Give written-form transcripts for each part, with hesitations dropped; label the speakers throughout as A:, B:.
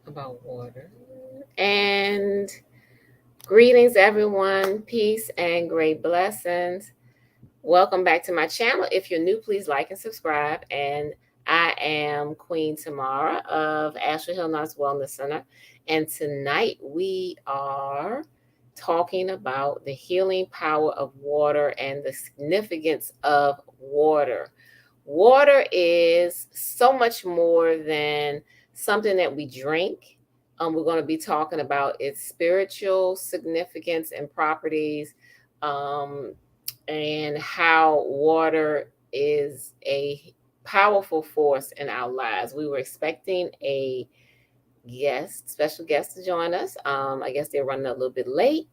A: about water. And greetings, everyone. Peace and great blessings. Welcome back to my channel. If you're new, please like and subscribe. And I am Queen Tamara of Ashley Hill Knox Wellness Center. And tonight we are talking about the healing power of water and the significance of water. Water is so much more than something that we drink. We're going to be talking about its spiritual significance and properties, and how water is a powerful force in our lives. We were expecting a special guest to join us. I guess they're running a little bit late.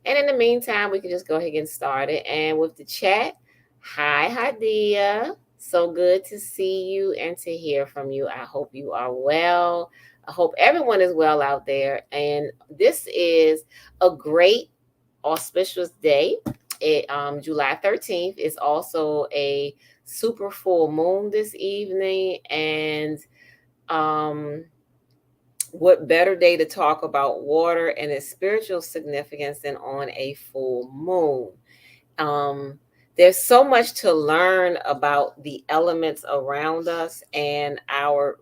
A: And in the meantime, we can just go ahead and get started. And with the chat, hi, Hadia. So good to see you and to hear from you. I hope you are well. I hope everyone is well out there. And this is a great auspicious day. July 13th is also a super full moon this evening. And um, what better day to talk about water and its spiritual significance than on a full moon? Um, there's so much to learn about the elements around us and our,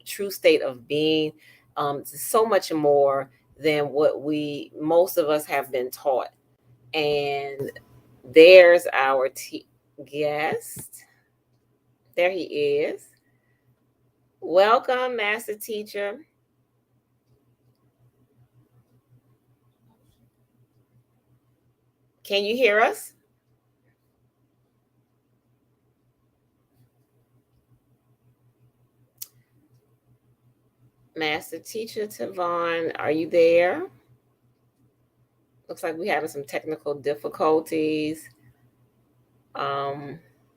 A: true state of being. So much more than what most of us have been taught. And there's our guest. There he is. Welcome, Master Teacher. Can you hear us? Master Teacher Tavon, are you there? Looks like we're having some technical difficulties.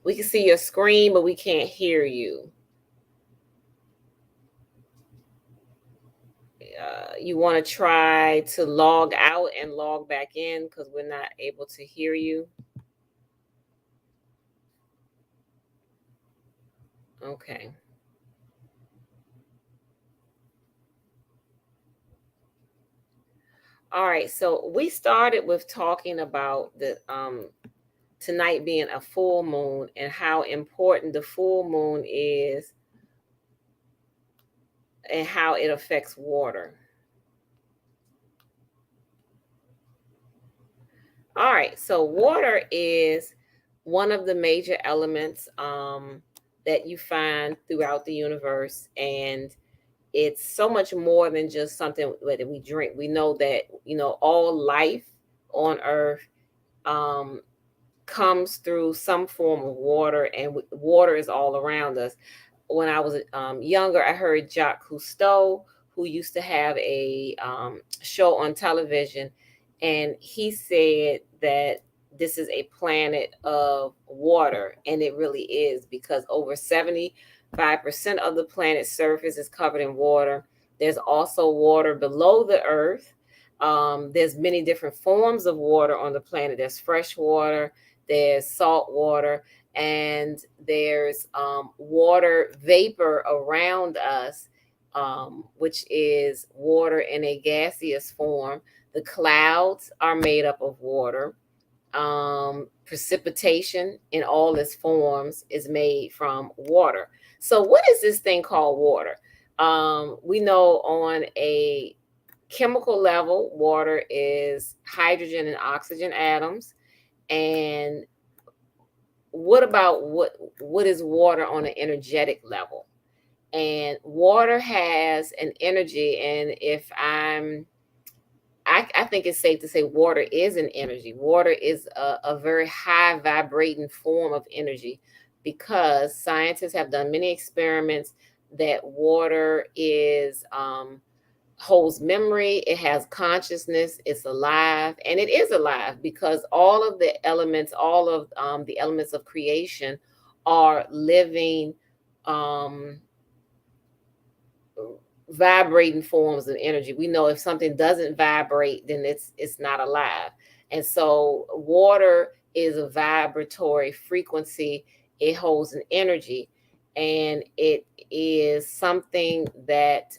A: We can see your screen, but we can't hear you. You want to try to log out and log back in because we're not able to hear you. Okay. All right. So we started with talking about the tonight being a full moon and how important the full moon is and how it affects water. All right, so water is one of the major elements that you find throughout the universe, and it's so much more than just something that we drink. We know that all life on Earth um, comes through some form of water, and water is all around us. When I was younger, I heard Jacques Cousteau, who used to have a show on television, and he said that this is a planet of water, and it really is because over 75% of the planet's surface is covered in water. There's also water below the earth. There's many different forms of water on the planet. There's fresh water, there's salt water, and there's water vapor around us, which is water in a gaseous form. The clouds are made up of water. Precipitation in all its forms is made from water. So, what is this thing called water? We know on a chemical level, water is hydrogen and oxygen atoms. And what about what is water on an energetic level? And water has an energy, and I think it's safe to say water is an energy. Water is a very high vibrating form of energy because scientists have done many experiments that water is holds memory, it has consciousness, it's alive, and it is alive because all of the elements, all of the elements of creation are living, um, vibrating forms of energy. We know if something doesn't vibrate, then it's not alive. And so water is a vibratory frequency. It holds an energy, and it is something that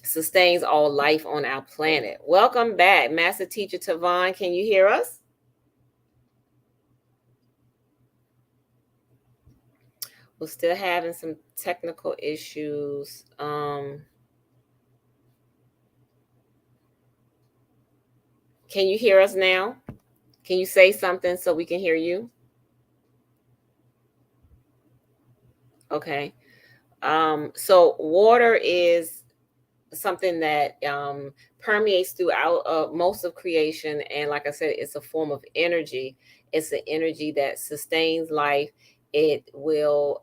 A: sustains all life on our planet. Welcome back, Master Teacher Tavon. Can you hear us? We're still having some technical issues. Can you hear us now? Can you say something so we can hear you? Okay. So water is something that permeates throughout most of creation, and like I said, it's a form of energy. It's an energy that sustains life. It will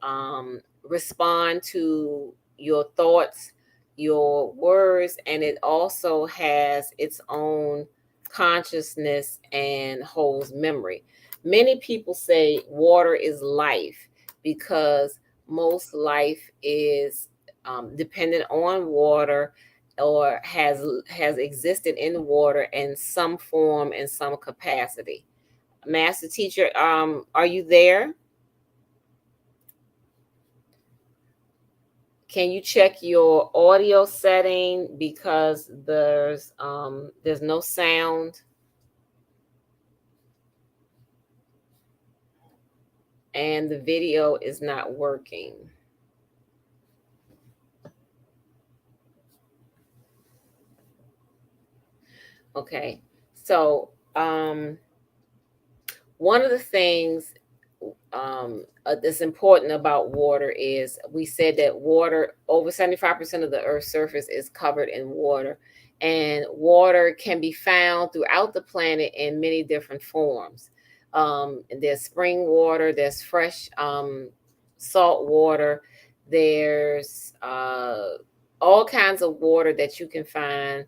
A: respond to your thoughts, your words, and it also has its own consciousness and holds memory. Many people say water is life because most life is dependent on water, or has existed in water in some form, in some capacity. Master Teacher, are you there? Can you check your audio setting, because there's no sound and the video is not working. Okay, so one of the things that's important about water is, we said that water, over 75% of the Earth's surface is covered in water, and water can be found throughout the planet in many different forms. There's spring water, there's fresh salt water, there's all kinds of water that you can find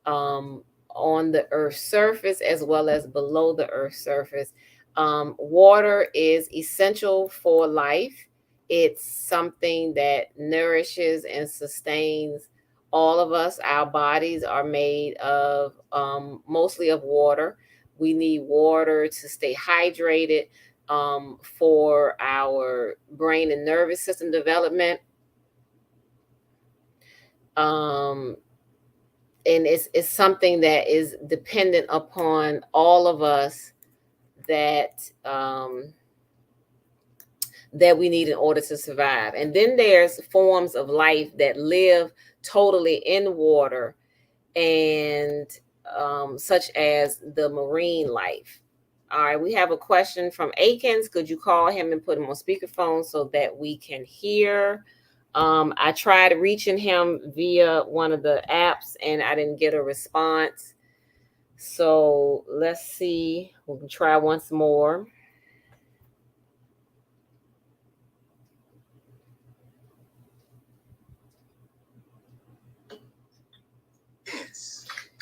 A: on the Earth's surface as well as below the Earth's surface. Water is essential for life. It's something that nourishes and sustains all of us. Our bodies are made of mostly of water. We need water to stay hydrated, for our brain and nervous system development. And it's something that is dependent upon all of us, that that we need in order to survive. And then there's forms of life that live totally in water, and such as the marine life. All right, we have a question from Akins. Could you call him and put him on speakerphone so that we can hear? I tried reaching him via one of the apps and I didn't get a response. So let's see. We can try once more.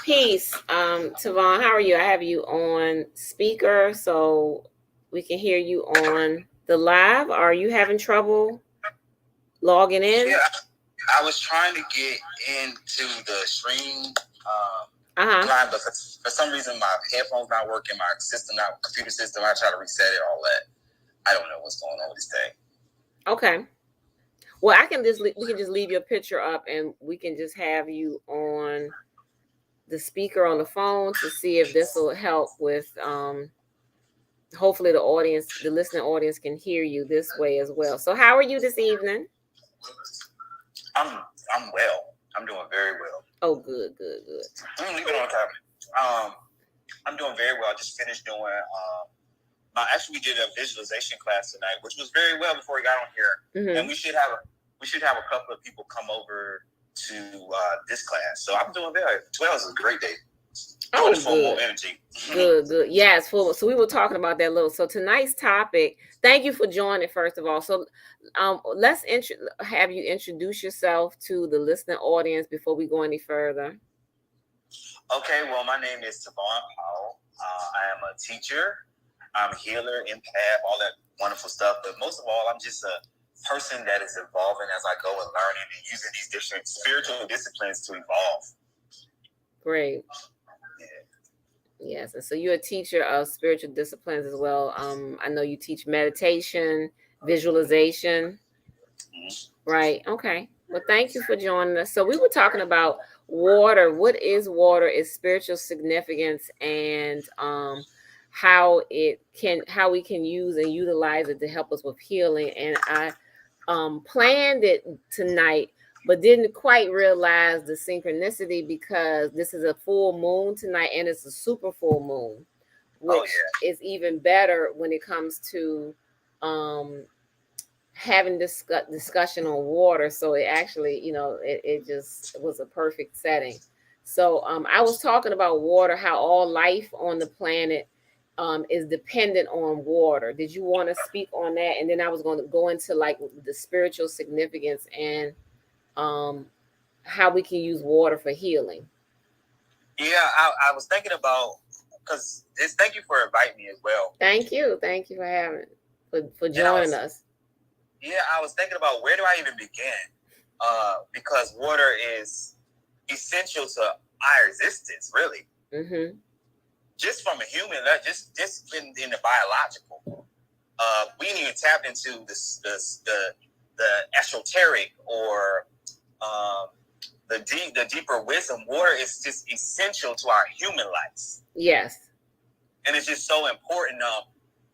A: Peace. Tavon, how are you? I have you on speaker so we can hear you on the live. Are you having trouble logging in?
B: Yeah, I was trying to get into the stream line, but for some reason my headphones not working, my computer system. I try to reset it, all that. I don't know what's going on with this thing.
A: Okay. Well, we can just leave your picture up, and we can just have you on the speaker on the phone to see if this will help with. Hopefully, the listening audience can hear you this way as well. So, how are you this evening?
B: I'm well. I'm doing very well.
A: Oh, good.
B: Leave it on time. I'm doing very well. I just finished doing. We did a visualization class tonight, which was very well before we got on here, and we should have a couple of people come over to this class. So I'm doing very. 12 is a great day.
A: Oh, good.
B: Energy.
A: Good. Yeah, it's full. So we were talking about that a little. So tonight's topic. Thank you for joining. First of all, so let's have you introduce yourself to the listening audience before we go any further.
B: Okay. Well, my name is Tavon Powell. I am a teacher. I'm a healer, empath, all that wonderful stuff. But most of all, I'm just a person that is evolving as I go and learning and using these different spiritual disciplines to evolve.
A: Great. Yes, and so you're a teacher of spiritual disciplines as well. I know you teach meditation, visualization. Right. Okay. Well, thank you for joining us. So we were talking about water. What is water? Its spiritual significance, and how we can use and utilize it to help us with healing. And I planned it tonight, but didn't quite realize the synchronicity because this is a full moon tonight, and it's a super full moon, which is even better when it comes to um having this discussion on water. So it actually, it just was a perfect setting. So I was talking about water, how all life on the planet is dependent on water. Did you want to speak on that? And then I was going to go into like the spiritual significance and um, how we can use water for healing.
B: Yeah, I was thinking about, because thank you for inviting me as well.
A: Thank you for having for joining us.
B: Yeah, I was thinking about, where do I even begin? Because water is essential to our existence, really. Mm-hmm. Just from a human, just in the biological. We didn't even tap into the esoteric or the deeper wisdom. Water is just essential to our human lives.
A: Yes,
B: and it's just so important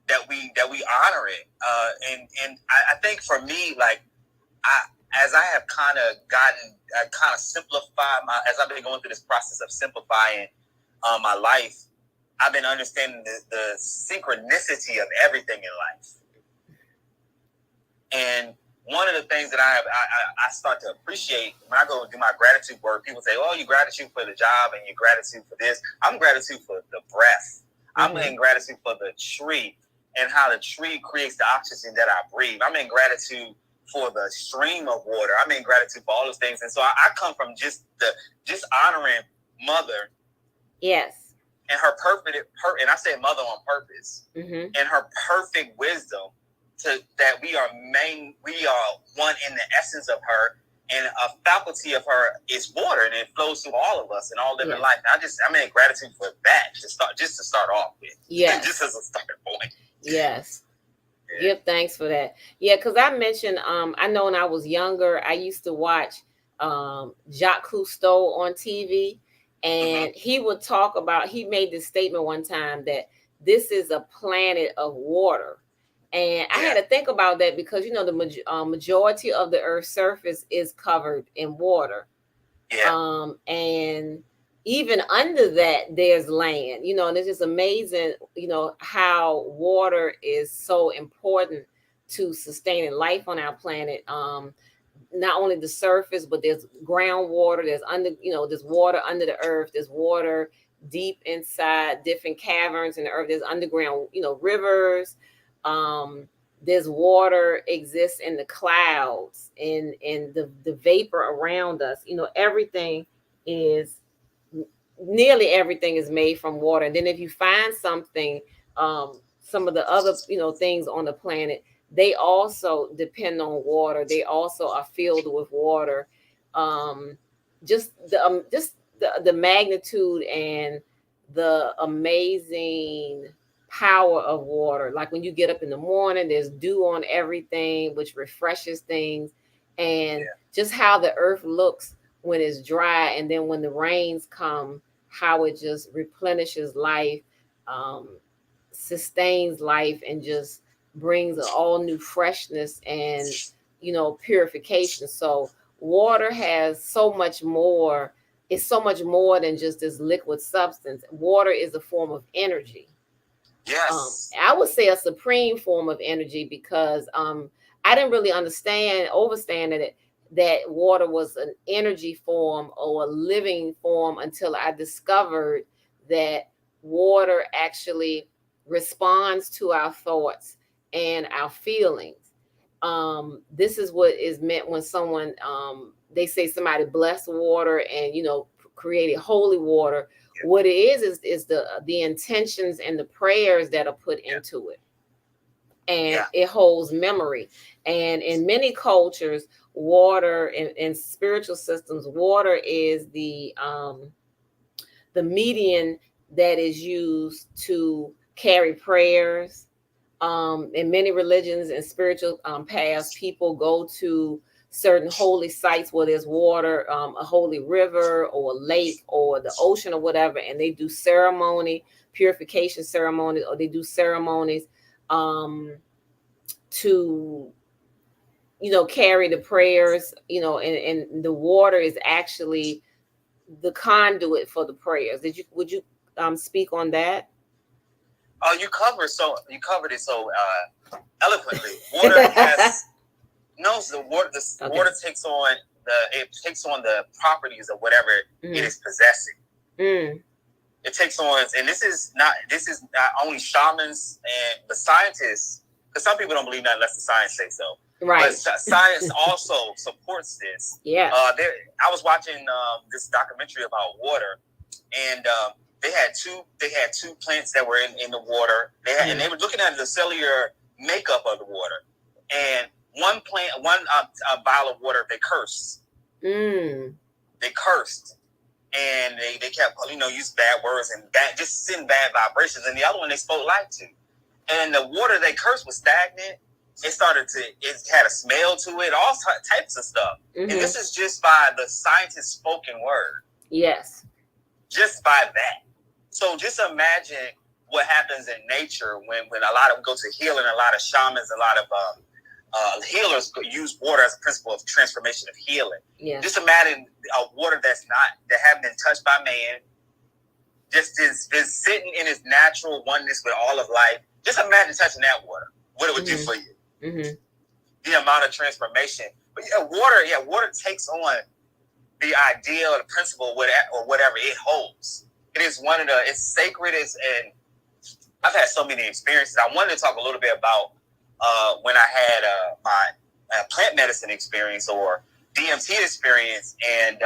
B: that we honor it. And I think for me, like, as I have kind of simplified as I've been going through this process of simplifying my life, I've been understanding the synchronicity of everything in life. And one of the things that I start to appreciate when I go do my gratitude work, people say, "Oh, you gratitude for the job and you gratitude for this." I'm gratitude for the breath. Mm-hmm. I'm in gratitude for the tree and how the tree creates the oxygen that I breathe. I'm in gratitude for the stream of water. I'm in gratitude for all those things. And so I come from just honoring Mother.
A: Yes.
B: And her perfect, and I say Mother on purpose. Mm-hmm. And her perfect wisdom that we are one in the essence of her, and a faculty of her is water, and it flows through all of us and all living life. And I'm in gratitude for that to start off with.
A: Yes.
B: Just as a starting point.
A: Yes. Yeah. Give thanks for that. Yeah, because I mentioned I know when I was younger, I used to watch Jacques Cousteau on TV, and mm-hmm. he would talk about, he made this statement one time that this is a planet of water. And I had to think about that because, the majority of the Earth's surface is covered in water. Yeah. And even under that, there's land, and it's just amazing, how water is so important to sustaining life on our planet. Not only the surface, but there's groundwater, there's water under the earth, there's water deep inside different caverns in the earth, there's underground, rivers. There's water exists in the clouds and the vapor around us. Nearly everything is made from water. And then if you find something, some of the other, things on the planet, they also depend on water. They also are filled with water. Just the magnitude and the amazing power of water. Like when you get up in the morning, there's dew on everything, which refreshes things. And just how the earth looks when it's dry, and then when the rains come, how it just replenishes life, sustains life, and just brings an all new freshness and purification. So water has so much more. It's so much more than just this liquid substance. Water is a form of energy.
B: Yes.
A: I would say a supreme form of energy, because I didn't really overstand that water was an energy form or a living form until I discovered that water actually responds to our thoughts and our feelings. This is what is meant when someone, they say somebody blessed water and, created holy water. What it is the intentions and the prayers that are put into it. And it holds memory. And in many cultures, water in spiritual systems, water is the medium that is used to carry prayers. In many religions and spiritual paths, people go to certain holy sites where there's water, a holy river or a lake or the ocean or whatever, and they do ceremony, purification ceremonies, or they do ceremonies to carry the prayers, and the water is actually the conduit for the prayers. Would you speak on that?
B: Oh, you covered it so eloquently. Water has the water. Water takes on the properties of whatever it is possessing. It takes on, and this is not only shamans but scientists, because some people don't believe that unless the science say so. Right. But science also supports this. Yeah. I was watching this documentary about water, and they had two plants that were in the water. And they were looking at the cellular makeup of the water. And one vial of water, they cursed. They cursed. And they kept, use bad words and just send bad vibrations. And the other one they spoke life to. And the water they cursed was stagnant. It had a smell to it, all types of stuff. And this is just by the scientist's spoken word. Yes. Just by that. So just imagine what happens in nature when a lot of go to healing, a lot of shamans, a lot of healers use water as a principle of transformation of healing. Yeah. Just imagine a water that haven't been touched by man, just is sitting in its natural oneness with all of life. Just imagine touching that water. What it would do for you. The amount of transformation. But water takes on the idea or the principle or whatever it holds. It is it's sacred. And I've had so many experiences. I wanted to talk a little bit about when I had my plant medicine experience or DMT experience, and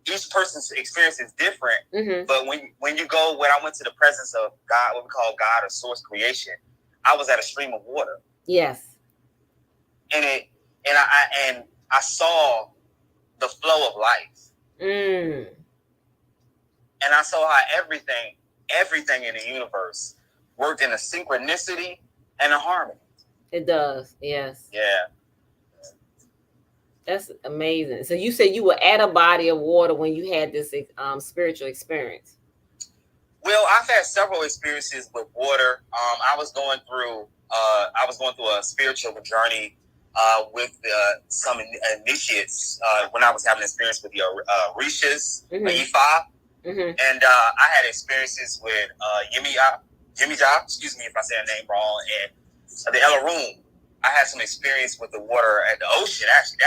B: each person's experience is different. But when you go, when I went to the presence of God, what we call God or source creation, I was at a stream of water. Yes. And I saw the flow of life. And I saw how everything in the universe worked in a synchronicity and a harmony. It does, yes. Yeah. That's amazing. So you said you were at a body of water when you had this spiritual experience. Well, I've had several experiences with water. I was going through a spiritual journey with some initiates when I was having experience with the Orishas, Ifa. And I had experiences with Yemija, excuse me if I say her name wrong, and the Elarum. I had some experience with the water at the ocean, actually.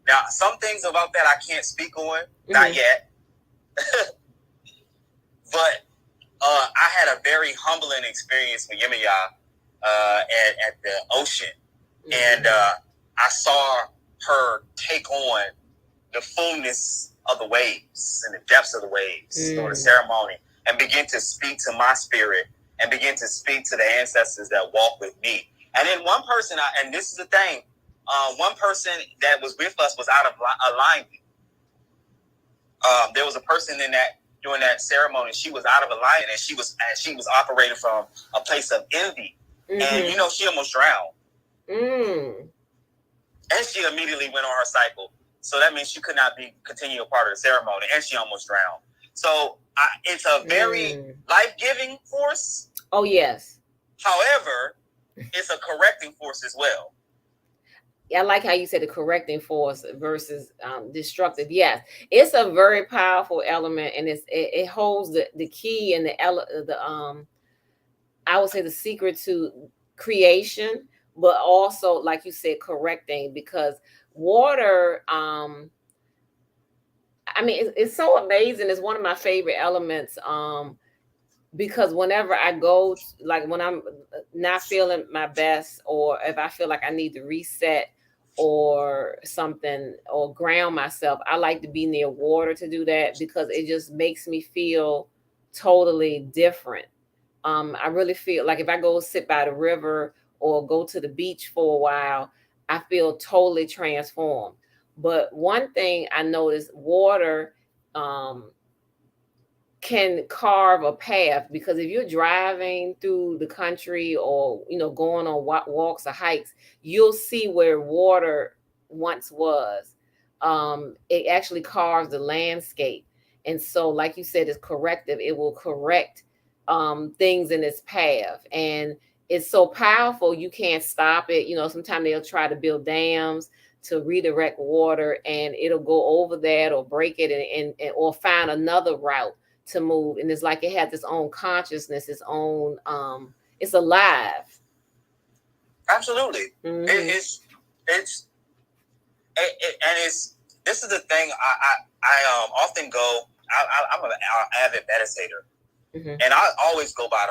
B: Now, some things about that I can't speak on, not yet. But I had a very humbling experience with Yemija at the ocean. And I saw her take on the fullness of the waves and the depths of the waves during the ceremony, and begin to speak to my spirit and begin to speak to the ancestors that walk with me. And then one person, and this is the thing, one person that was with us was out of alignment. There was a person during that ceremony. She was out of alignment, and she was operating from a place of envy, and she almost drowned. And she immediately went on her cycle. So that means she could not continue a part of the ceremony, and she almost drowned. So it's a very life-giving force. Oh, yes. However, it's a correcting force as well. I like how you said the correcting force versus destructive. Yes, it's a very powerful element, and it holds the key and the I would say the secret to creation, but also, like you said, correcting, because water, it's so amazing. It's one of my favorite elements, because whenever I go, like when I'm not feeling my best, or if I feel like I need to reset or something, or ground myself, I like to be near water to do that, because it just makes me feel totally different. I really feel like if I go sit by the river or go to the beach for a while, I feel totally transformed. But one thing I noticed, water can carve a path, because if you're driving through the country or going on walks or hikes, you'll see where water
A: once was. It actually carves the landscape. And so, like you said, it's corrective. It will correct things in its path. And it's so powerful, you can't stop it. Sometimes they'll try to build dams to redirect water, and it'll go over that or break it, and or find another route to move. And it's like it has its own consciousness, its own, it's alive.
B: Absolutely.
A: Mm-hmm.
B: It's and it's this is the thing. I often go. I'm an avid meditator, and I always go I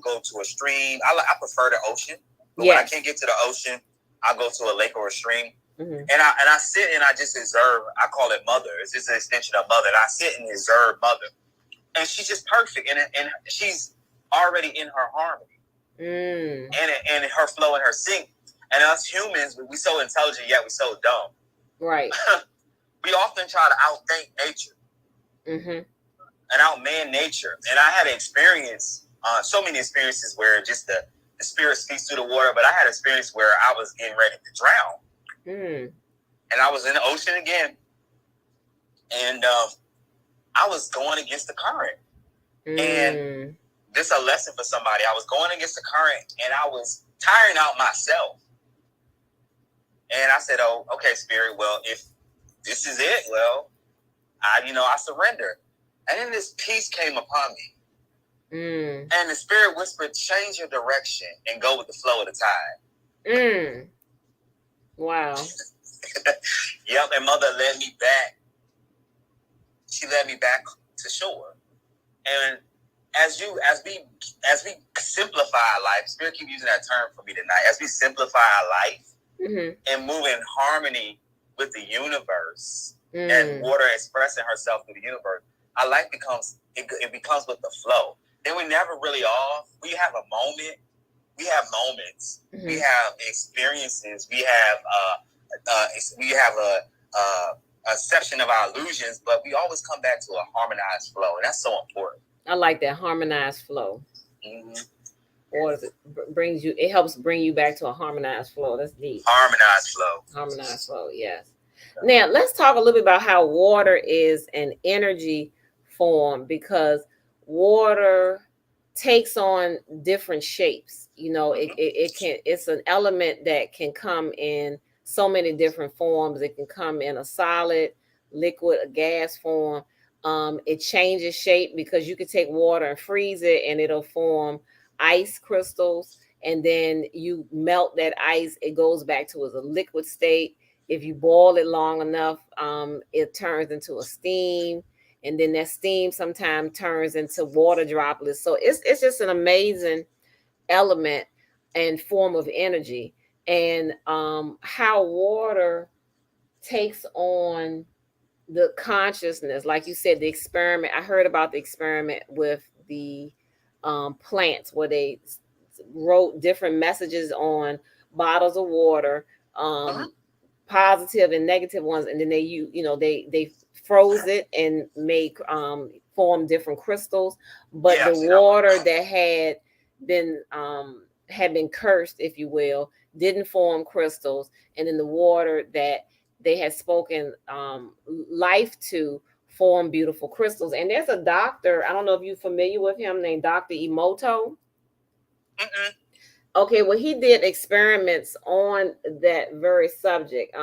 B: go to a stream. I prefer the ocean, but when I can't get to the ocean, I go to a lake or a stream, and I sit and I just observe. I call it Mother. It's just an extension of Mother. And I sit and observe Mother, and she's just perfect, and she's already in her harmony, and her flow and her sync. And us humans, we so intelligent yet we so dumb.
A: Right.
B: We often try to outthink nature and outman nature. And I had an experience, so many experiences where just the spirit speaks through the water. But I had an experience where I was getting ready to drown, and I was in the ocean again, and I was going against the current. And this is a lesson for somebody. I was going against the current, and I was tiring out myself. And I said, "Oh, okay, Spirit. Well, if this is it, well, I surrender." And then this peace came upon me, and the Spirit whispered, "Change your direction and go with the flow of the tide."
A: Wow.
B: Yep. And Mother led me back. She led me back to shore. And as we simplify our life, Spirit keep using that term for me tonight. As we simplify our life. And move in harmony with the universe, and water expressing herself through the universe, our life becomes with the flow. Then we never really off. We have a moment. We have moments. We have experiences. We have a section of our illusions, but we always come back to a harmonized flow, and that's so important.
A: I like that harmonized flow. Or it helps bring you back to a harmonized flow. That's deep.
B: Harmonized
A: flow, yes. Now let's talk a little bit about how water is an energy form, because water takes on different shapes. It's an element that can come in so many different forms. It can come in a solid, liquid, a gas form. It changes shape because you could take water and freeze it, and it'll form ice crystals, and then you melt that ice, it goes back to as a liquid state. If you boil it long enough, it turns into a steam, and then that steam sometimes turns into water droplets. So it's just an amazing element and form of energy. And how water takes on the consciousness, like you said, the experiment. I heard about the experiment with the plants, where they wrote different messages on bottles of water, positive and negative ones, and then they froze it and made form different crystals. But the water that had been cursed, if you will, didn't form crystals, and then the water that they had spoken life to form beautiful crystals. And there's a doctor, I don't know if you're familiar with him, named Dr. Emoto. Okay, well, he did experiments on that very subject.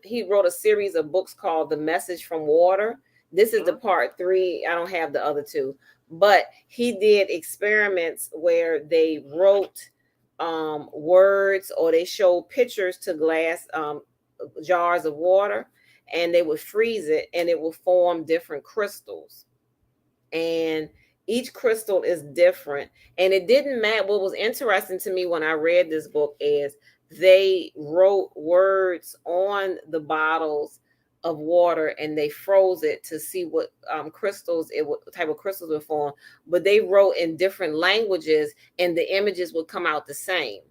A: He wrote a series of books called The Message from Water. This is the part 3. I don't have the other 2, but he did experiments where they wrote words, or they showed pictures to glass jars of water, and they would freeze it, and it will form different crystals. And each crystal is different. And it didn't matter. What was interesting to me when I read this book is they wrote words on the bottles of water, and they froze it to see what crystals what type of crystals would form. But they wrote in different languages, and the images would come out the same.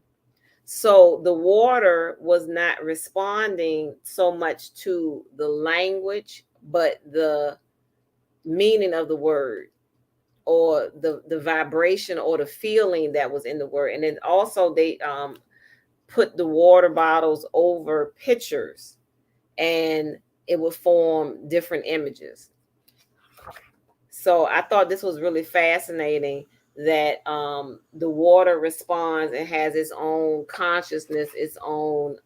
A: So the water was not responding so much to the language, but the meaning of the word, or the vibration or the feeling that was in the word. And then also they put the water bottles over pictures, and it would form different images. So I thought this was really fascinating that the water responds and has its own consciousness, its own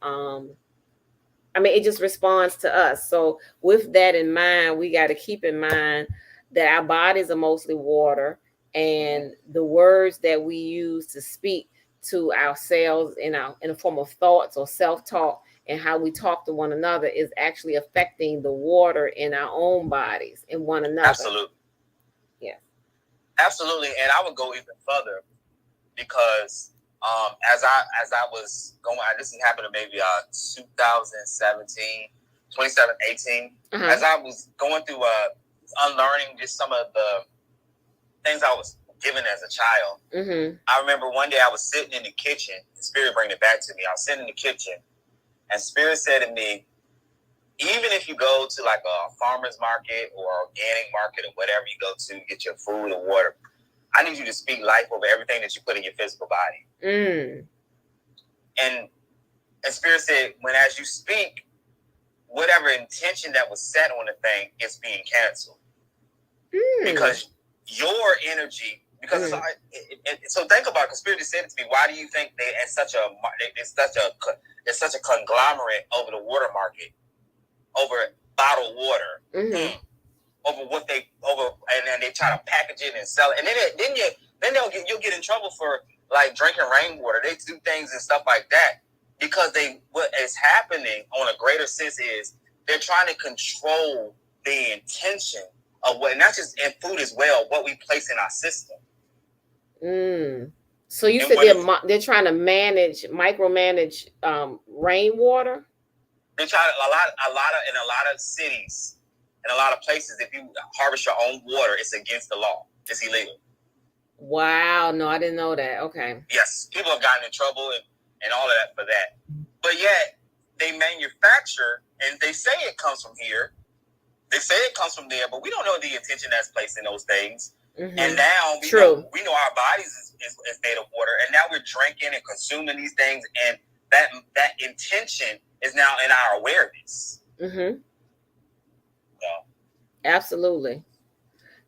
A: I mean, it just responds to us. So with that in mind, we got to keep in mind that our bodies are mostly water, and the words that we use to speak to ourselves in a form of thoughts or self-talk, and how we talk to one another is actually affecting the water in our own bodies and one another.
B: Absolutely.
A: Yeah.
B: Absolutely. And I would go even further, because as I was going, this happened in maybe 2017, 2018, as I was going through unlearning just some of the things I was given as a child. I remember one day I was sitting in the kitchen, and Spirit bring it back to me. I was sitting in the kitchen, and Spirit said to me, even if you go to like a farmer's market or organic market or whatever you go to get your food or water, I need you to speak life over everything that you put in your physical body. And Spirit said, when as you speak, whatever intention that was set on the thing is being canceled. Because your energy, because so think about it, because Spirit said it to me, why do you think it's such a conglomerate over the water market, over bottled water? Over what they and then they try to package it and sell it, and then you'll get in trouble for like drinking rainwater. They do things and stuff like that because what is happening on a greater sense is they're trying to control the intention of what, not just in food as well, what we place in our system.
A: So you said they're trying to micromanage rainwater.
B: They try in a lot of cities. In a lot of places, if you harvest your own water, it's against the law. It's illegal.
A: Wow. No, I didn't know that. Okay.
B: Yes. People have gotten in trouble and all of that for that. But yet, they manufacture, and they say it comes from here. They say it comes from there, but we don't know the intention that's placed in those things. And now we know our bodies is made of water, and now we're drinking and consuming these things, and that intention is now in our awareness.
A: Absolutely.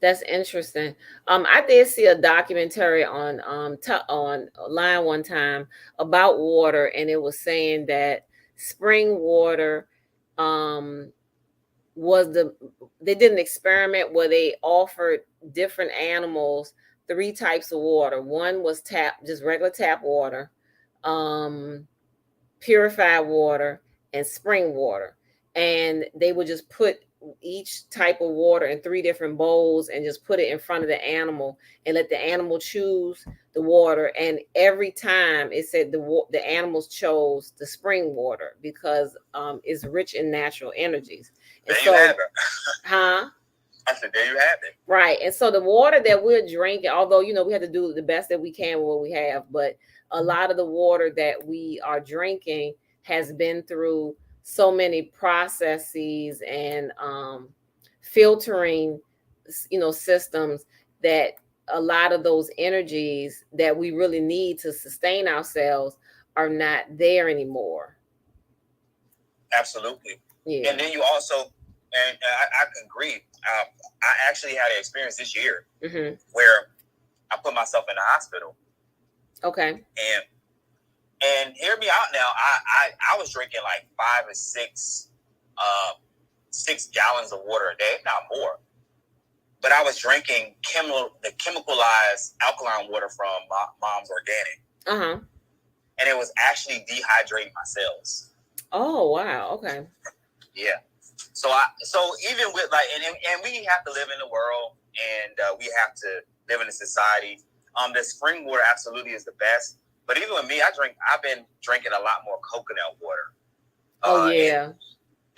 A: That's interesting. I did see a documentary on online one time about water, and it was saying that spring water they did an experiment where they offered different animals 3 types of water. One was just regular tap water, purified water, and spring water. And they would just put each type of water in 3 different bowls and just put it in front of the animal and let the animal choose the water. And every time it said the animals chose the spring water because it's rich in natural energies. And
B: there you have it.
A: Huh?
B: I said, there you have it.
A: Right. And so the water that we're drinking, although, we have to do the best that we can with what we have, but a lot of the water that we are drinking has been through so many processes and filtering, systems, that a lot of those energies that we really need to sustain ourselves are not there anymore.
B: Absolutely. Yeah. And then you also, and I can agree. I actually had an experience this year where I put myself in the hospital. Okay. And hear me out now. I was drinking like 5 or 6 gallons of water a day, not more. But I was drinking the chemicalized alkaline water from Mom's Organic. And it was actually dehydrating my cells. Oh wow! Okay. Yeah. So even with like, and we have to live in the world, and we have to live in a society. The spring water absolutely is the best. But even with me, I've been drinking a lot more coconut water. Oh yeah.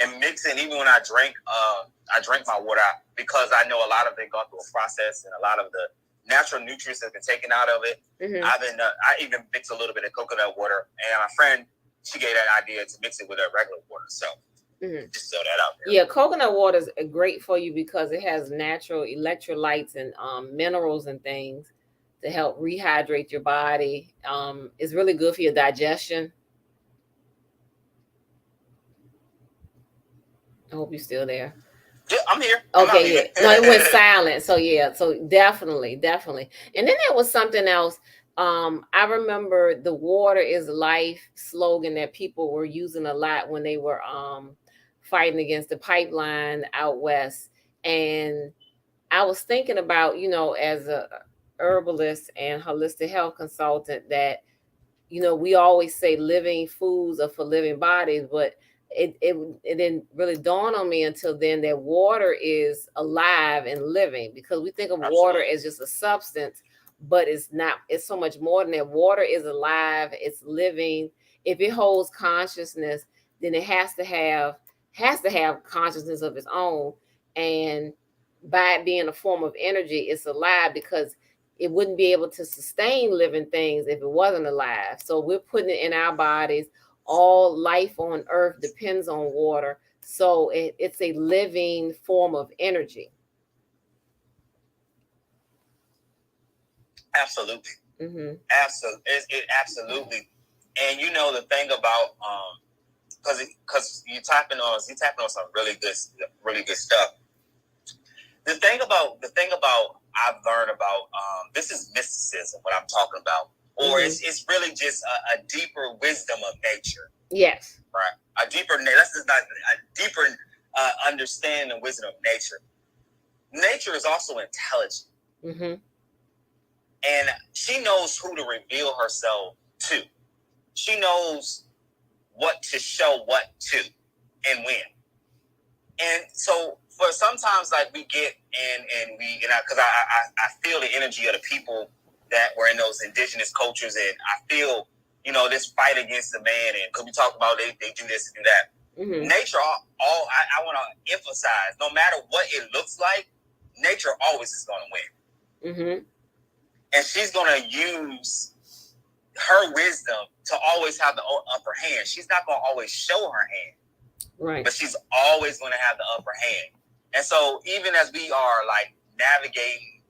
B: And mixing, even when I drink my water because I know a lot of it gone through a process, and a lot of the natural nutrients have been taken out of it. I even mix a little bit of coconut water, and my friend, she gave that idea to mix it with a regular water. So just throw that out there. Yeah, coconut water is great for you because it has natural electrolytes and minerals and things to help rehydrate your body. It's really good for your digestion.
A: I hope you're still there.
B: Yeah, I'm here. I'm not
A: Okay,
B: leaving.
A: yeah. No, it went silent. So yeah, so definitely, definitely. And then there was something else. I remember the water is life slogan that people were using a lot when they were fighting against the pipeline out west. And I was thinking about, as a herbalist and holistic health consultant, that we always say living foods are for living bodies, but it didn't really dawn on me until then that water is alive and living, because we think of water
B: Absolutely.
A: as just a substance, but it's not. It's so much more than that. Water is alive, it's living. If it holds consciousness, then it has to have consciousness of its own. And by it being a form of energy, it's alive, because it wouldn't be able to sustain living things if it wasn't alive. So we're putting it in our bodies. All life on earth depends on water. So it's a living form of energy.
B: Absolutely.
A: Mm-hmm.
B: Absolutely. It absolutely. And the thing about because you tapping on some really good stuff. The thing about I've learned about this is mysticism. What I'm talking about, or it's really just a deeper wisdom of nature.
A: Yes.
B: Right. A deeper. That's just not a deeper understanding and wisdom of nature. Nature is also intelligent.
A: Mm-hmm.
B: And she knows who to reveal herself to. She knows what to show what to and when. And so for sometimes like we get because I feel the energy of the people that were in those indigenous cultures, and I feel this fight against the man, and because we talk about they do this and do that. Mm-hmm. Nature, I want to emphasize, no matter what it looks like, nature always is going to win. Mm-hmm. And she's going to use her wisdom to always have the upper hand. She's not going to always show her hand. Right. But she's always going to have the upper hand. And so even as we are like navigating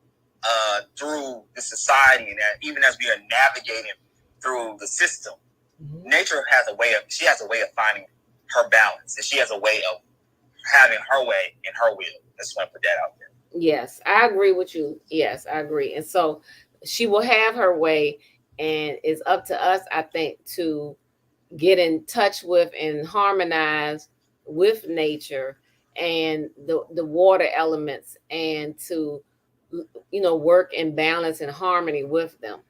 B: through the society, and even as we are navigating through the system, mm-hmm. Nature has a way of finding her balance. And she has a way of having her way in her will. I just want to put that out there.
A: Yes, I agree with you. Yes, I agree. And so she will have her way, and it's up to us, I think, to get in touch with and harmonize with nature and the water elements, and to work in balance and harmony with them.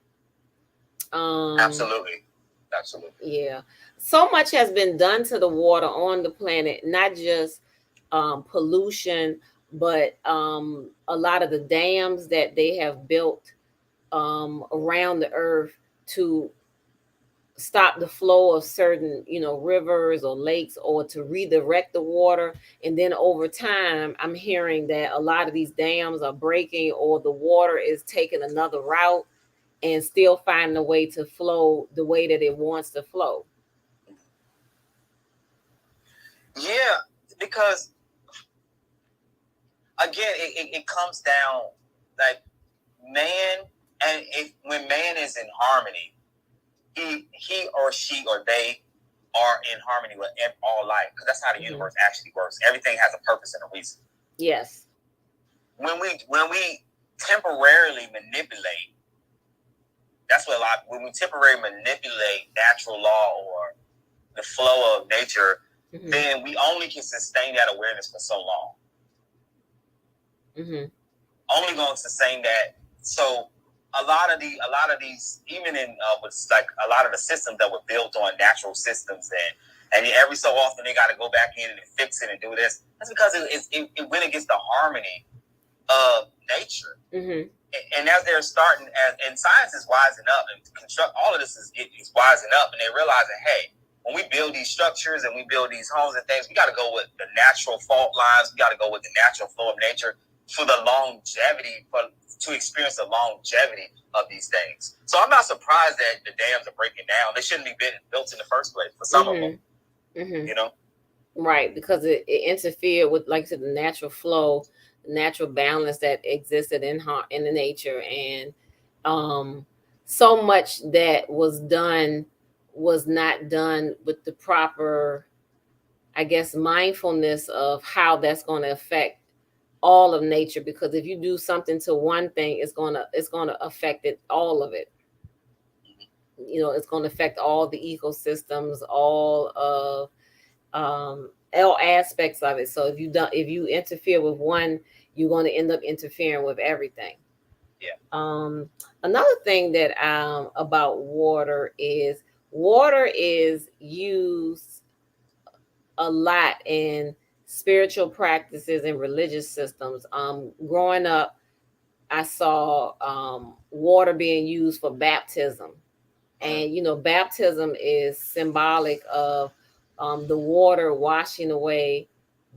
B: Absolutely.
A: Yeah. So much has been done to the water on the planet, not just pollution, but a lot of the dams that they have built around the earth to stop the flow of certain rivers or lakes, or to redirect the water. And then over time, I'm hearing that a lot of these dams are breaking, or the water is taking another route and still finding a way to flow the way that it wants to flow.
B: Yeah, because again, it comes down like man, and when man is in harmony, he or she or they are in harmony with all life, because that's how the universe actually works. Everything has a purpose and a reason.
A: Yes.
B: When we temporarily manipulate, that's what when we temporarily manipulate natural law or the flow of nature, then we only can sustain that awareness for so long. Only going to sustain that. So a lot of these, even in with like a lot of the systems that were built on natural systems, and every so often they got to go back in and fix it and do this. That's because it went against the harmony of nature. Mm-hmm. And as they're starting, and science is wising up, and construct all of this is wising up, and they realize that, hey, when we build these structures and we build these homes and things, we got to go with the natural fault lines. We got to go with the natural flow of nature for the longevity, to experience the longevity of these things. So I'm not surprised that the dams are breaking down. They shouldn't be built in the first place for some of them. Mm-hmm.
A: Right, because it interfered with, like I said, the natural flow, natural balance that existed in the nature. And so much that was done was not done with the proper, I guess, mindfulness of how that's going to affect all of nature, because if you do something to one thing, it's gonna affect it, all of it. It's going to affect all the ecosystems, all of all aspects of it. So if you interfere with one, you're going to end up interfering with everything.
B: Yeah.
A: Another thing that about water is used a lot in spiritual practices and religious systems. Growing up, I saw water being used for baptism. And baptism is symbolic of the water washing away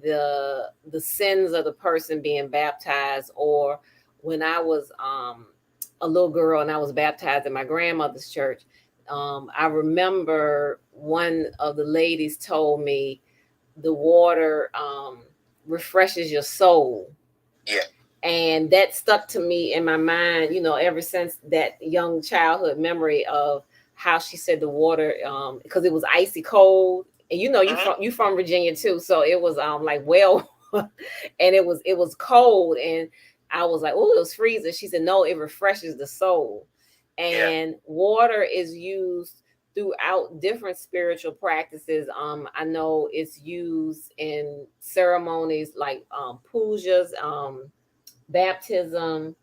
A: the sins of the person being baptized. Or when I was a little girl and I was baptized in my grandmother's church, I remember one of the ladies told me the water refreshes your soul.
B: Yeah.
A: And that stuck to me in my mind, ever since that young childhood memory of how she said the water, because it was icy cold. And you from Virginia too, so it was like, well, and it was cold, and I was like, oh, it was freezing. She said, no, it refreshes the soul. And water is used throughout different spiritual practices. I know it's used in ceremonies like pujas, baptism,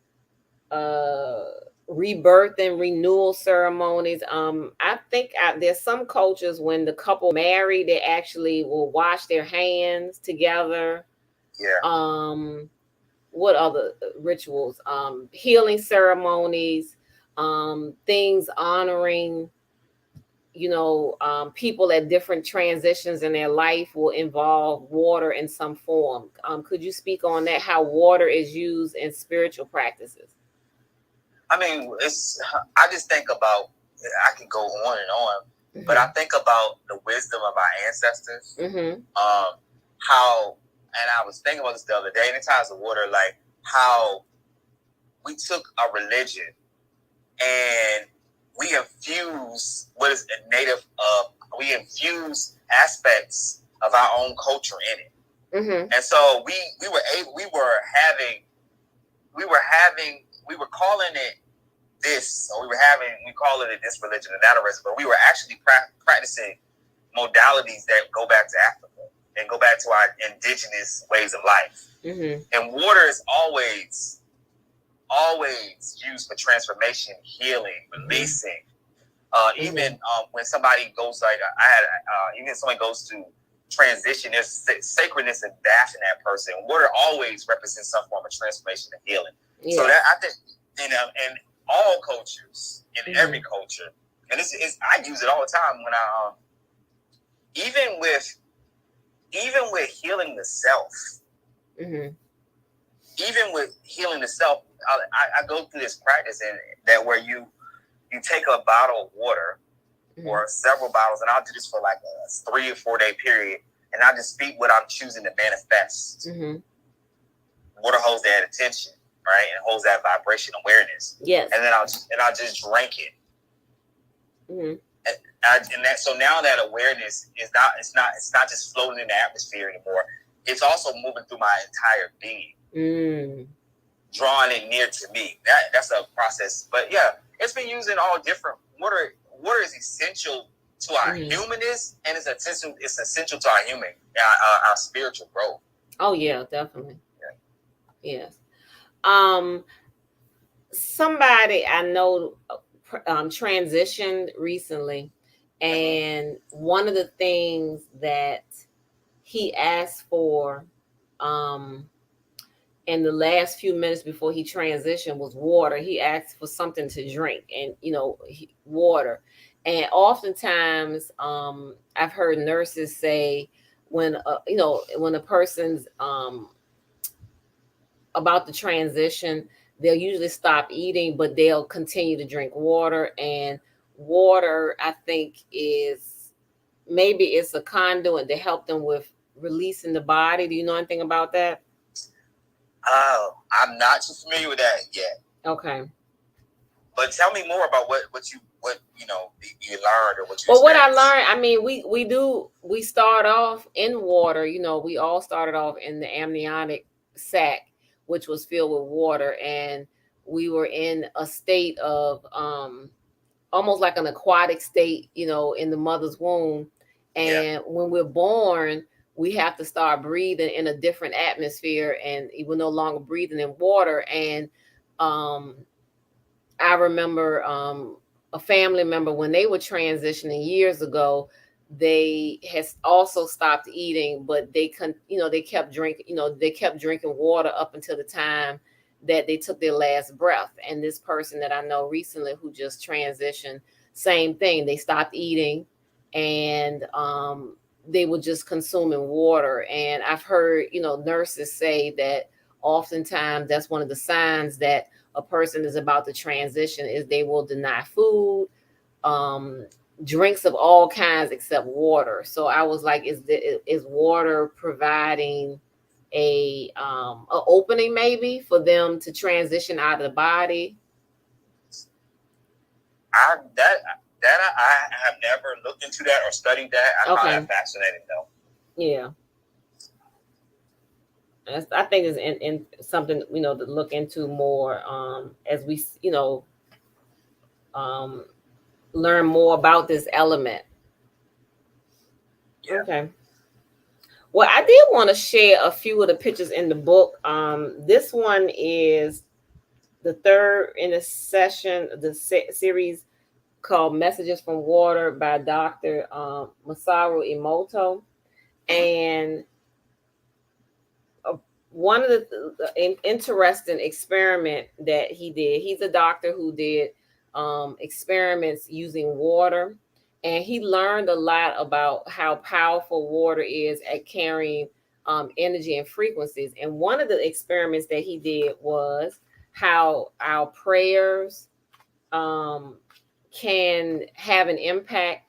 A: uh rebirth and renewal ceremonies. I think there's some cultures when the couple married, they actually will wash their hands together.
B: Yeah.
A: What other rituals? Healing ceremonies, things honoring people at different transitions in their life will involve water in some form. Could you speak on that, how water is used in spiritual practices?
B: I mean, I just think about, I can go on and on, but I think about the wisdom of our ancestors. How, and I was thinking about this the other day, in times of water, like how we took a religion and we infuse what is a native we infuse aspects of our own culture in it. And so we were calling it this, or we call it this religion and that religion, but we were actually practicing modalities that go back to Africa and go back to our indigenous ways of life. And water is always used for transformation, healing, releasing. Even when somebody goes even if someone goes to transition, there's sacredness and bath in that person. Water always represents some form of transformation and healing. Yeah. So that, I think, in all cultures, in every culture, and I use it all the time when I even with healing the self. Even with healing the self, I go through this practice where you take a bottle of water or several bottles, and I'll do this for like a 3 or 4 day period, and I'll just speak what I'm choosing to manifest. Water holds that attention, right, and holds that vibration awareness. Yes. And then I'll just drink it. So now that awareness is not just floating in the atmosphere anymore. It's also moving through my entire being, drawing it near to me. That's a process. But yeah, it's been used in all different. Water is essential to our humanness, and it's essential to our our spiritual growth.
A: Oh yeah, definitely. Yeah. Yes. Somebody I know transitioned recently, and one of the things that he asked for in the last few minutes before he transitioned was water. He asked for something to drink, and water. And oftentimes I've heard nurses say when when a person's about to transition, they'll usually stop eating, but they'll continue to drink water. And water, I think, is maybe it's a conduit to help them with releasing the body. Do you know anything about that?
B: I'm not too familiar with that yet.
A: Okay.
B: But tell me more about what what you learned or what you
A: Well, what I
B: experienced.
A: learned, I mean, we start off in water. We all started off in the amniotic sac, which was filled with water, and we were in a state of almost like an aquatic state, in the mother's womb.
B: Yeah.
A: And when we're born, we have to start breathing in a different atmosphere, and we're no longer breathing in water. And um, I remember a family member, when they were transitioning years ago, they had also stopped eating, but they kept drinking, they kept drinking water up until the time that they took their last breath. And this person that I know recently who just transitioned, same thing. They stopped eating, and they were just consuming water. And I've heard, nurses say that oftentimes that's one of the signs that a person is about to transition, is they will deny food, um, drinks of all kinds except water. So I was like, is water providing a opening maybe for them to transition out of the body?
B: I have never looked into that or studied that. I find that fascinating though.
A: Yeah. I think it's in something to look into more as we learn more about this element.
B: Yeah.
A: Okay. Well, I did want to share a few of the pictures in the book. This one is the third in a session of the series called Messages from Water by Dr. Masaru Emoto. And one of the interesting experiment that he did, he's a doctor who did experiments using water, and he learned a lot about how powerful water is at carrying energy and frequencies. And one of the experiments that he did was how our prayers can have an impact.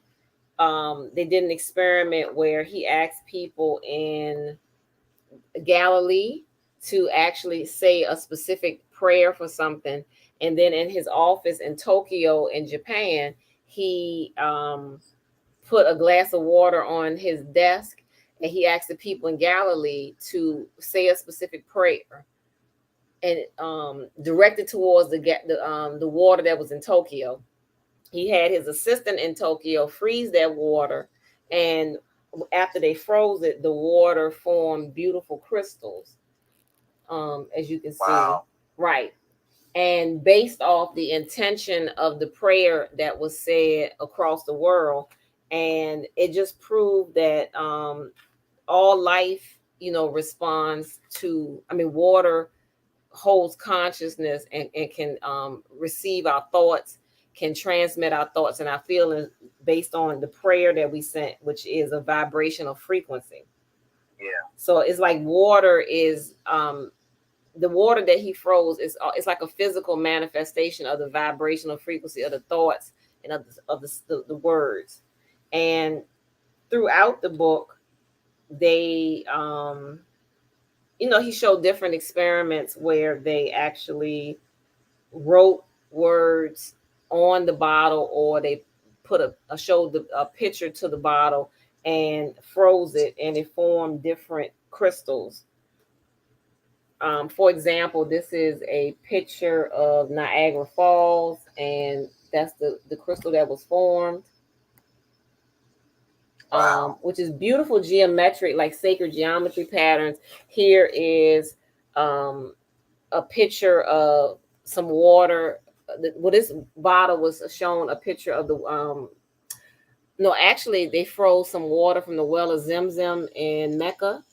A: They did an experiment where he asked people in Galilee to actually say a specific prayer for something. And then in his office in Tokyo, in Japan, he put a glass of water on his desk, and he asked the people in Galilee to say a specific prayer and directed towards the water that was in Tokyo. He had his assistant in Tokyo freeze that water, and after they froze it, the water formed beautiful crystals, as you can see.
B: Wow.
A: Right. And based off the intention of the prayer that was said across the world, and it just proved that all life, responds to, water holds consciousness, and can receive our thoughts, can transmit our thoughts and our feelings based on the prayer that we sent, which is a vibrational frequency.
B: Yeah.
A: So it's like water is the water that he froze is it's like a physical manifestation of the vibrational frequency of the thoughts and of the words. And throughout the book, they he showed different experiments where they actually wrote words on the bottle, or they put showed a picture to the bottle and froze it, and it formed different crystals. For example, this is a picture of Niagara Falls, and that's the crystal that was formed.
B: Wow.
A: Which is beautiful geometric, like sacred geometry patterns. Here is a picture of some water. Well, this bottle was shown a picture of the no, actually they froze some water from the well of Zemzem in Mecca,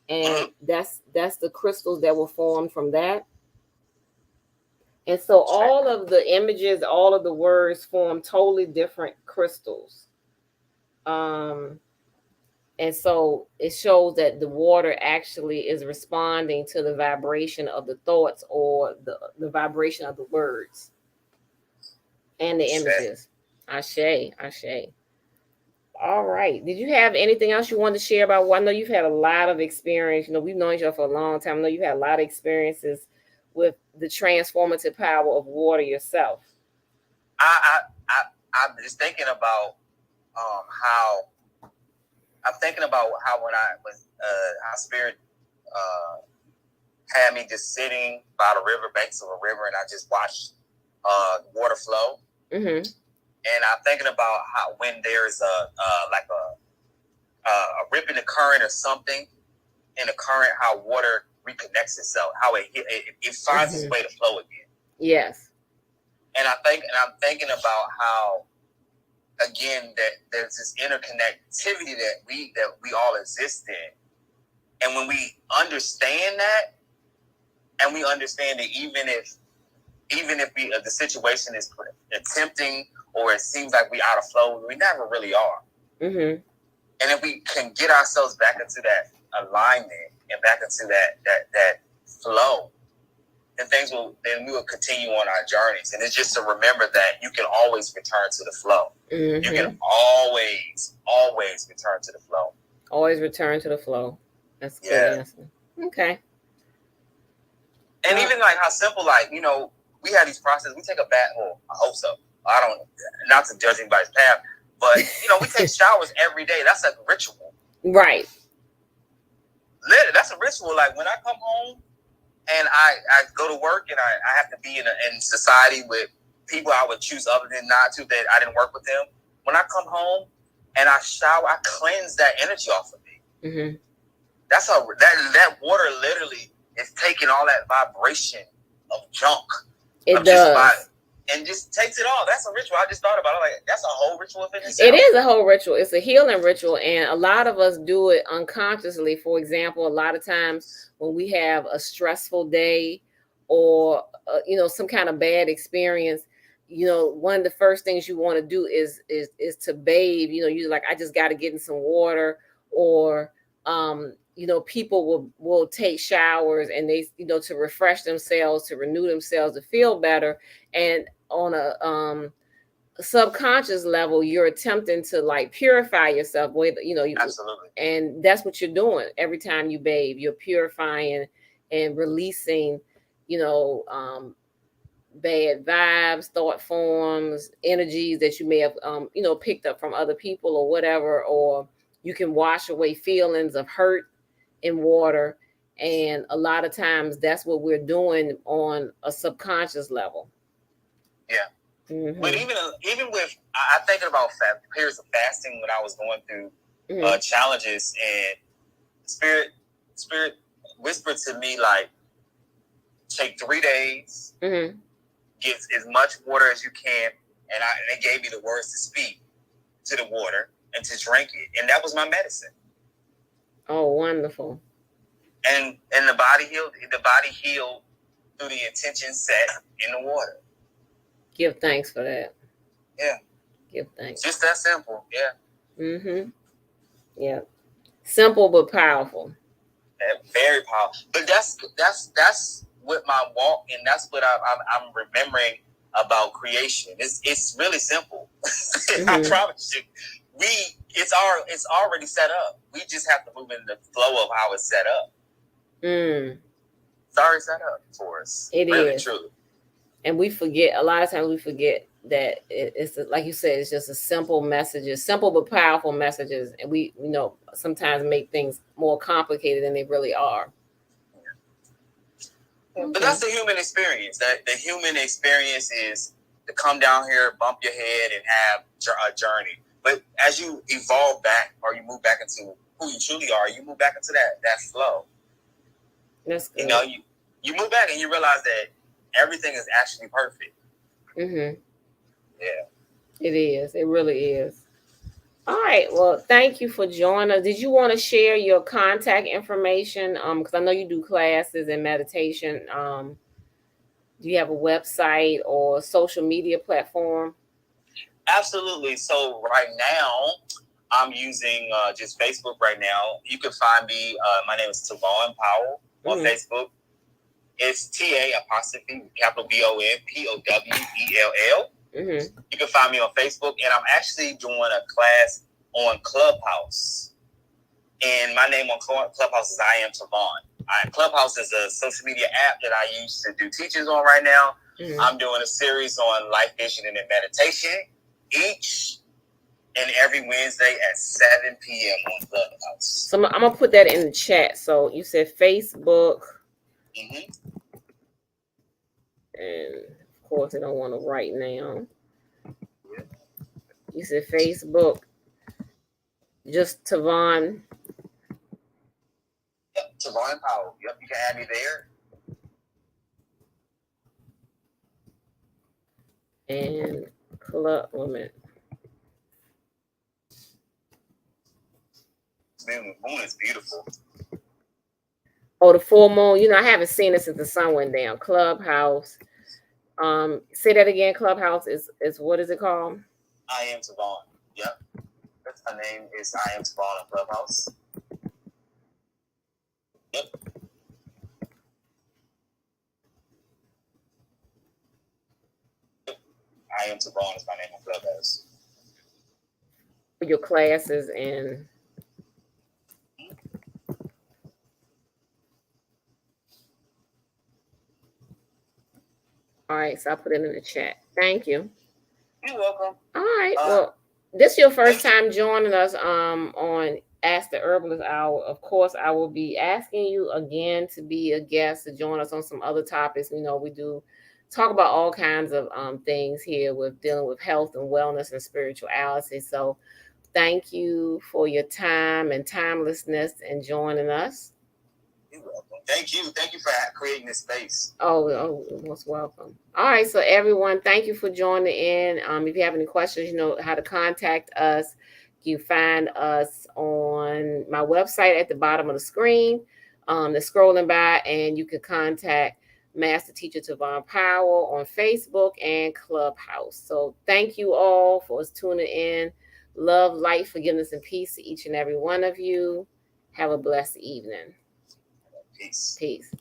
A: and that's the crystals that were formed from that. And so all of the images, all of the words form totally different crystals. And so it shows that the water actually is responding to the vibration of the thoughts, or the vibration of the words and the images. Ashe, ashe. All right. Did you have anything else you wanted to share about? Well, I know you've had a lot of experience. We've known each other for a long time. I know you've had a lot of experiences with the transformative power of water yourself.
B: I'm just thinking about how when our spirit had me just sitting by the river banks of a river, and I just watched water flow.
A: Mm-hmm.
B: And I'm thinking about how when there's a rip in the current or something in the current, how water reconnects itself, how it finds its way to flow again.
A: Yes.
B: And I'm thinking about how, again, that there's this interconnectivity that we all exist in. And when we understand that, and we understand that even if the situation is tempting or it seems like we out of flow, we never really are.
A: Mm-hmm.
B: And if we can get ourselves back into that alignment and back into that flow, then we will continue on our journeys. And it's just to remember that you can always return to the flow. Mm-hmm. You can always return to the flow.
A: Always return to the flow. That's a good answer. Okay.
B: And even like how simple, like, you know, we have these processes. We take a bath. Well, I hope so. I don't, not to judge anybody's path, but, you know, we take showers every day. That's a ritual.
A: Right.
B: That's a ritual. Like when I come home and I go to work and I have to be in society with people I would choose other than not to, that I didn't work with them. When I come home and I shower, I cleanse that energy off of me. Mm-hmm. That's how that water literally is taking all that vibration of junk.
A: It does.
B: And just takes it all. That's a ritual. I just thought about it. Like, that's a whole ritual within itself.
A: It is a whole ritual. It's a healing ritual. And a lot of us do it unconsciously. For example, a lot of times when we have a stressful day or, you know, some kind of bad experience, you know, one of the first things you want to do is to bathe. You know, you're like, I just got to get in some water. Or, you know, people will take showers and they, you know, to refresh themselves, to renew themselves, to feel better. And on a subconscious level, you're attempting to like purify yourself with, you know,
B: absolutely.
A: And that's what you're doing every time you bathe. You're purifying and releasing, you know, bad vibes, thought forms, energies that you may have, you know, picked up from other people or whatever. Or you can wash away feelings of hurt in water. And a lot of times that's what we're doing on a subconscious level.
B: Yeah. Mm-hmm. But even with, I'm thinking about periods of fasting when I was going through challenges, and spirit whispered to me, like, take 3 days, get as much water as you can, and they gave me the words to speak to the water and to drink it, and that was my medicine.
A: Oh, wonderful!
B: And the body healed. The body healed through the intention set in the water.
A: Give thanks for that.
B: Yeah.
A: Give thanks.
B: Just that simple. Yeah.
A: Mm-hmm. Yeah. Simple but powerful.
B: Yeah, very powerful. But that's what my walk, and that's what I'm remembering about creation. It's really simple. I promise you. It's already set up. We just have to move in the flow of how it's set up. It's already set up for us.
A: It
B: really,
A: is.
B: Truly.
A: And we forget, a lot of times we forget that it's like you said, it's just a simple messages, simple but powerful messages. And we, you know, sometimes make things more complicated than they really are.
B: Okay. But that's the human experience. That the human experience is to come down here, bump your head, and have a journey. But as you evolve back, or you move back into who you truly are, you move back into that flow.
A: That's good.
B: You know, you move back and you realize that everything is actually perfect.
A: Mm-hmm.
B: Yeah.
A: It is. It really is. All right. Well, thank you for joining us. Did you want to share your contact information? Because I know you do classes and meditation. Do you have a website or social media platform?
B: Absolutely. So right now, I'm using just Facebook right now. You can find me. My name is Tavon Powell on Facebook. It's TA'BonPOWELL. You can find me on Facebook, and I'm actually doing a class on Clubhouse. And my name on Clubhouse is I Am Tavon. Clubhouse is a social media app that I use to do teachings on right now. I'm doing a series on life vision and meditation. each and every Wednesday at 7 p.m. on Clubhouse.
A: So I'm gonna put that in the chat. So you said Facebook, and of course I don't want to write now. Yeah. You said Facebook, just Tavon.
B: Yep, Tavon Powell. Yep, you can add me there.
A: And Club Woman.
B: Moon is beautiful.
A: Oh, the full moon. You know, I haven't seen it since the sun went down. Clubhouse. Say that again. Clubhouse is what is it called?
B: I am Tavon. Yep. Her name is I am Tavon on Clubhouse. Yep. I am Tavon is my name on Clubhouse.
A: Your classes and all right, so I put it in the chat. Thank you.
B: You're welcome.
A: All right. Well, this is your first time joining us on Ask the Herbalist Hour. Of course, I will be asking you again to be a guest to join us on some other topics. You know, we do talk about all kinds of things here with dealing with health and wellness and spirituality. So thank you for your time and timelessness and joining us.
B: You're welcome. Thank you. Thank you for creating this space.
A: Oh, most welcome. All right. So everyone, thank you for joining in. If you have any questions, you know how to contact us. You find us on my website at the bottom of the screen. They're scrolling by, and you can contact Master Teacher Tavon Powell on Facebook and Clubhouse. So thank you all for tuning in. Love, light, forgiveness, and peace to each and every one of you. Have a blessed evening.
B: Peace.
A: Peace.